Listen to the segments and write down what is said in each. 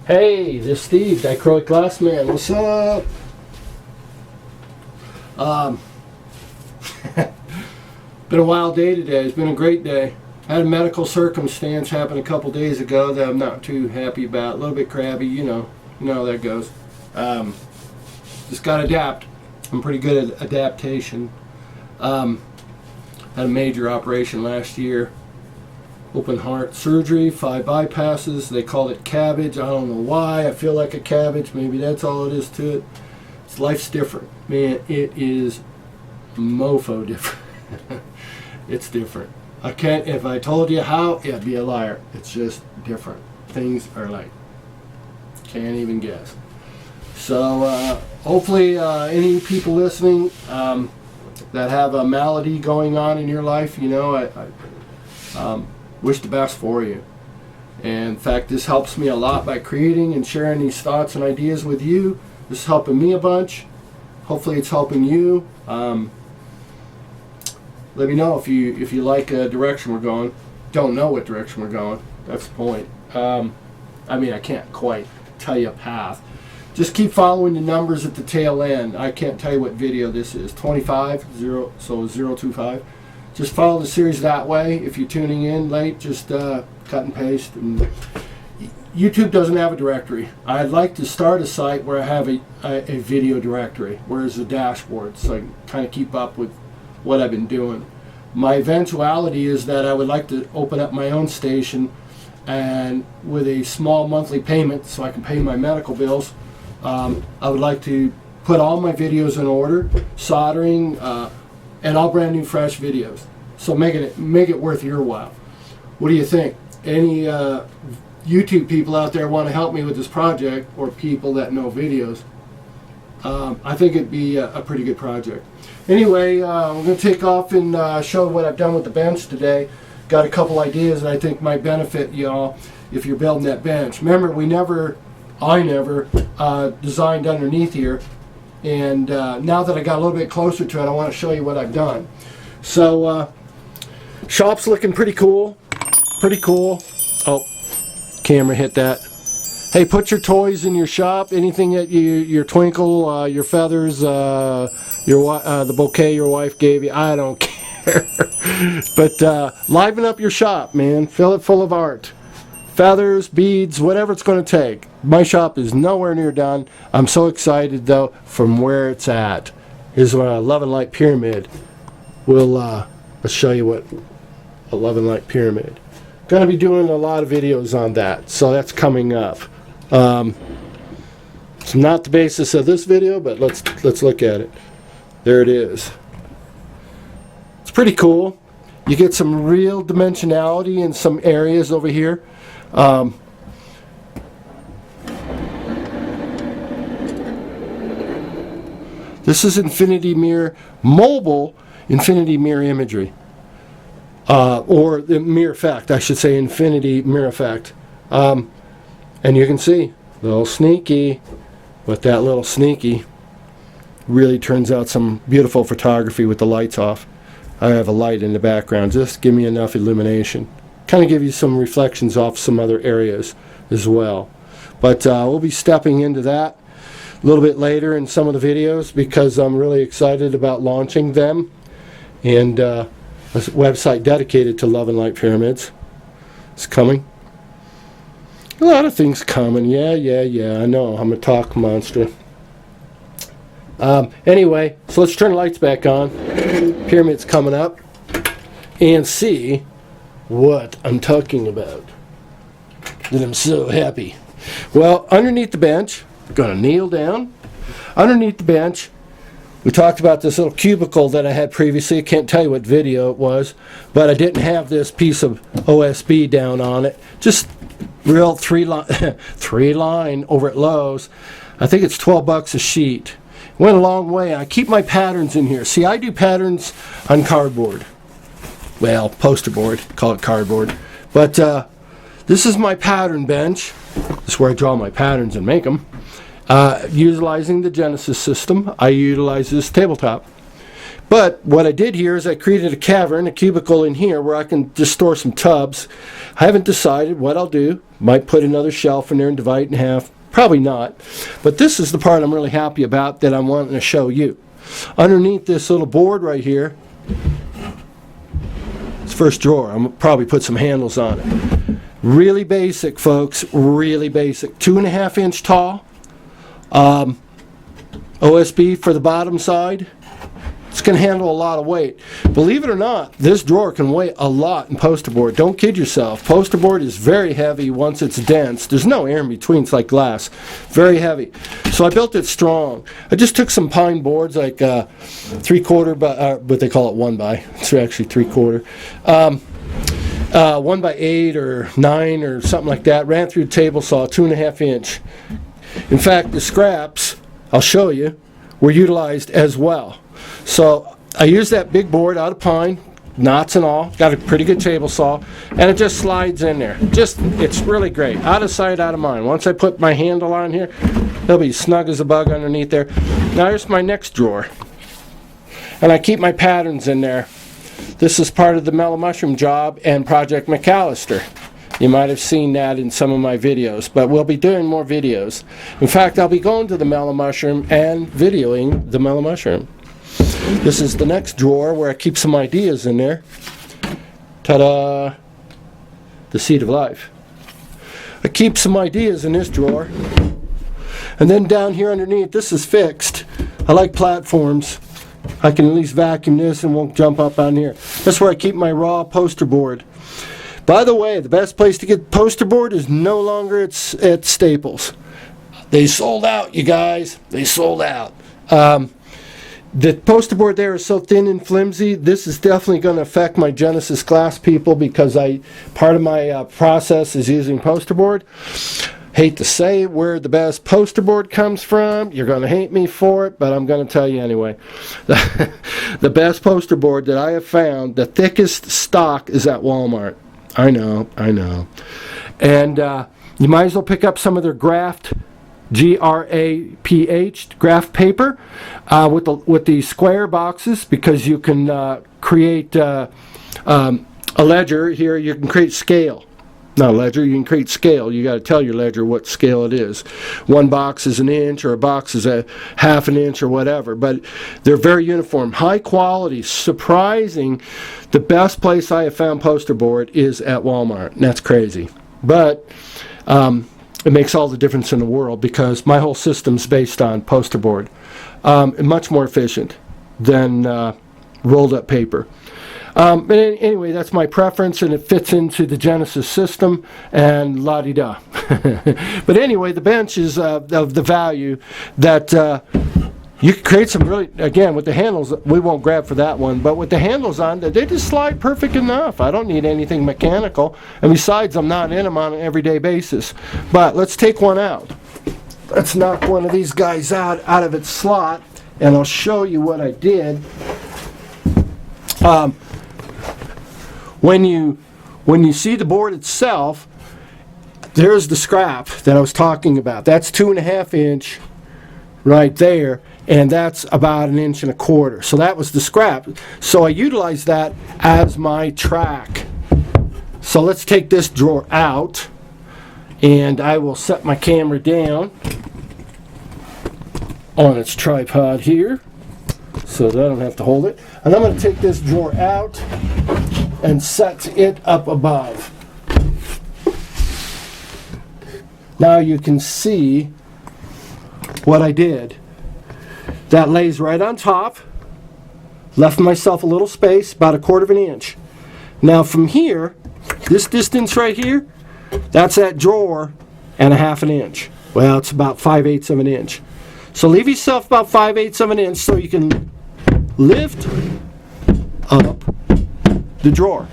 Hey, this is Steve, Dichroic Glass Man. What's up? Been a wild day today. It's been a great day. I had a medical circumstance happen a couple days ago that I'm not too happy about. A little bit crabby, you know how that goes. Just got to adapt. I'm pretty good at adaptation. Had a major operation last year. Open heart surgery, 5 bypasses. They call it cabbage. I don't know why. I feel like a cabbage. Maybe that's all it is to it. Life's different. Man, it is mofo different. It's different. I can't, if I told you how, it'd be a liar. It's just different. Things are like, can't even guess. So hopefully any people listening that have a malady going on in your life, I wish the best for you. And in fact, this helps me a lot by creating and sharing these thoughts and ideas with you. This is helping me a bunch. Hopefully it's helping you. Let me know if you like a direction we're going. Don't know what direction we're going. That's the point. I can't quite tell you a path. Just keep following the numbers at the tail end. I can't tell you what video this is. 25, 025. Just follow the series that way. If you're tuning in late, just cut and paste. And YouTube doesn't have a directory. I'd like to start a site where I have a video directory, where there's a dashboard, so I can kind of keep up with what I've been doing. My eventuality is that I would like to open up my own station, and with a small monthly payment so I can pay my medical bills, I would like to put all my videos in order, soldering, and all brand new fresh videos. So make it worth your while. What do you think? Any YouTube people out there want to help me with this project, or people that know videos? I think it'd be a pretty good project. Anyway, we're going to take off and show what I've done with the bench today. Got a couple ideas that I think might benefit y'all if you're building that bench. Remember, I never designed underneath here. And now that I got a little bit closer to it, I want to show you what I've done. So, shop's looking pretty cool. Pretty cool. Oh, camera hit that. Hey, put your toys in your shop. Anything that your twinkle, your feathers, the bouquet your wife gave you. I don't care. But liven up your shop, man. Fill it full of art. Feathers, beads, whatever it's going to take. My shop is nowhere near done. I'm so excited, though, from where it's at. Here's what a love and light pyramid. Let's show you what a love and light pyramid. Going to be doing a lot of videos on that, so that's coming up. It's not the basis of this video, but let's look at it. There it is. It's pretty cool. You get some real dimensionality in some areas over here. This is infinity mirror, mobile infinity mirror imagery, or the mirror effect, I should say, infinity mirror effect. And you can see, a little sneaky, but that little sneaky really turns out some beautiful photography with the lights off. I have a light in the background, just give me enough illumination. Kind of give you some reflections off some other areas as well. But we'll be stepping into that a little bit later in some of the videos, because I'm really excited about launching them. And a website dedicated to love and light pyramids is coming. A lot of things coming. Yeah, I know. I'm a talk monster. Anyway, so let's turn the lights back on. Pyramid's coming up. And see what I'm talking about. And I'm so happy. Well, underneath the bench, I'm going to kneel down. Underneath the bench, we talked about this little cubicle that I had previously. I can't tell you what video it was, but I didn't have this piece of OSB down on it. Just real three line over at Lowe's. I think it's $12 a sheet. Went a long way. I keep my patterns in here. See, I do patterns on cardboard. Well, poster board, call it cardboard. But this is my pattern bench. This is where I draw my patterns and make them. Utilizing the Genesis system, I utilize this tabletop. But what I did here is I created a cavern, a cubicle in here where I can just store some tubs. I haven't decided what I'll do. Might put another shelf in there and divide it in half. Probably not. But this is the part I'm really happy about that I'm wanting to show you. Underneath this little board right here, this first drawer, I'm going to probably put some handles on it. Really basic, folks. Really basic. 2.5 inch tall. OSB for the bottom side. It's going to handle a lot of weight. Believe it or not, this drawer can weigh a lot in poster board. Don't kid yourself. Poster board is very heavy once it's dense. There's no air in between. It's like glass. Very heavy. So I built it strong. I just took some pine boards, like 3/4 by, what they call it, 1 by. It's actually 3/4. 1 by 8 or 9 or something like that. Ran through the table saw, 2.5 inch. In fact, the scraps, I'll show you, were utilized as well. So I used that big board out of pine, knots and all, got a pretty good table saw, and it just slides in there. It's really great. Out of sight, out of mind. Once I put my handle on here, it'll be snug as a bug underneath there. Now here's my next drawer. And I keep my patterns in there. This is part of the Mellow Mushroom job and Project McAllister. You might have seen that in some of my videos, but we'll be doing more videos. In fact, I'll be going to the Mellow Mushroom and videoing the Mellow Mushroom. This is the next drawer where I keep some ideas in there. Ta-da! The Seed of Life. I keep some ideas in this drawer. And then down here underneath, this is fixed. I like platforms. I can at least vacuum this and won't jump up on here. That's where I keep my raw poster board. By the way, the best place to get poster board is no longer at Staples. They sold out, you guys. They sold out. The poster board there is so thin and flimsy. This is definitely going to affect my Genesis glass people because part of my process is using poster board. Hate to say where the best poster board comes from. You're going to hate me for it, but I'm going to tell you anyway. The best poster board that I have found, the thickest stock, is at Walmart. I know. And you might as well pick up some of their graft, G-R-A-P-H, graph paper with the square boxes, because you can create a ledger here. You can create scale. Not a ledger, you can create scale. You got to tell your ledger what scale it is. One box is an inch, or a box is a half an inch, or whatever. But they're very uniform, high quality, surprising. The best place I have found poster board is at Walmart. And that's crazy, but it makes all the difference in the world because my whole system's based on poster board. Much more efficient than rolled up paper. But anyway, that's my preference, and it fits into the Genesis system, and la-di-da. But anyway, the bench is of the value that you can create some really, again, with the handles, we won't grab for that one, but with the handles on, they just slide perfect enough. I don't need anything mechanical, and besides, I'm not in them on an everyday basis. But let's take one out. Let's knock one of these guys out of its slot, and I'll show you what I did. When you see the board itself, there's the scrap that I was talking about. That's 2.5 inch right there, and that's about 1.25 inches. So that was the scrap. So I utilized that as my track. So let's take this drawer out, and I will set my camera down on its tripod here so that I don't have to hold it. And I'm going to take this drawer out and set it up above. Now you can see what I did. That lays right on top. Left myself a little space, about 1/4 inch. Now from here, this distance right here, that's that drawer and 1/2 inch. Well, it's about 5/8 of an inch. So leave yourself about 5/8 of an inch so you can lift up the drawer.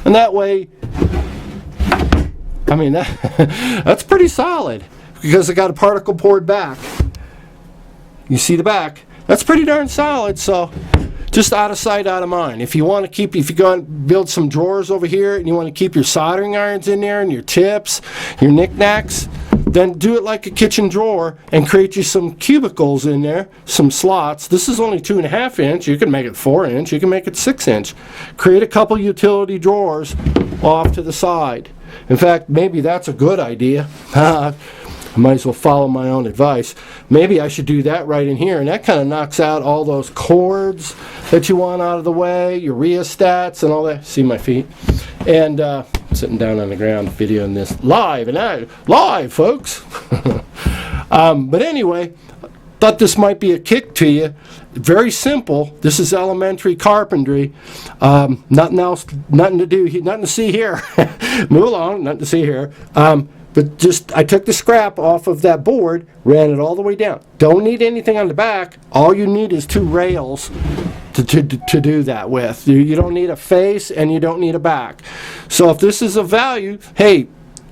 And that way, I mean, that's pretty solid because I got a particle board back. You see the back? That's pretty darn solid, so just out of sight, out of mind. If you go and build some drawers over here and you want to keep your soldering irons in there and your tips, your knickknacks, Then do it like a kitchen drawer and create you some cubicles in there, some slots. This is only 2.5 inch. You can make it 4 inch. You can make it 6 inch. Create a couple utility drawers off to the side. In fact, maybe that's a good idea. I might as well follow my own advice. Maybe I should do that right in here, and that kind of knocks out all those cords that you want out of the way, your rheostats and all that. See my feet? And sitting down on the ground videoing this live, folks. But anyway, thought this might be a kick to you. Very simple. This is elementary carpentry. Nothing else, nothing to do, nothing to see here. Move along, nothing to see here. But just, I took the scrap off of that board, ran it all the way down. Don't need anything on the back. All you need is 2 rails to do that with. You don't need a face and you don't need a back. So if this is of value, hey,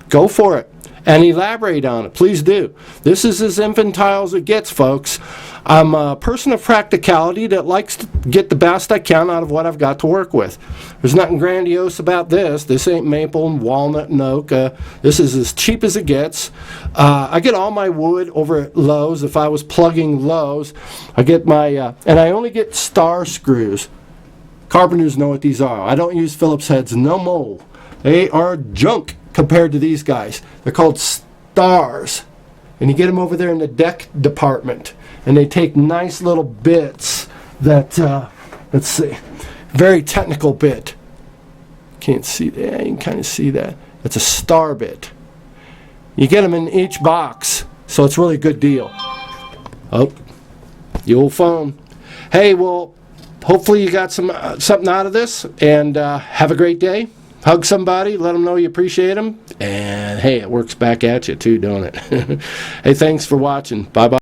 go for it and elaborate on it. Please do. This is as infantile as it gets, folks. I'm a person of practicality that likes to get the best I can out of what I've got to work with. There's nothing grandiose about this. This ain't maple and walnut and oak. This is as cheap as it gets. I get all my wood over at Lowe's. If I was plugging Lowe's, I get my, and I only get star screws. Carpenters know what these are. I don't use Phillips heads no more. They are junk compared to these guys. They're called stars. And you get them over there in the deck department. And they take nice little bits that, let's see, very technical bit. Can't see that. You can kind of see that. It's a star bit. You get them in each box, so it's really a good deal. Oh, the old phone. Hey, well, hopefully you got something out of this, and have a great day. Hug somebody, let them know you appreciate them, and hey, it works back at you too, don't it? Hey, thanks for watching. Bye-bye.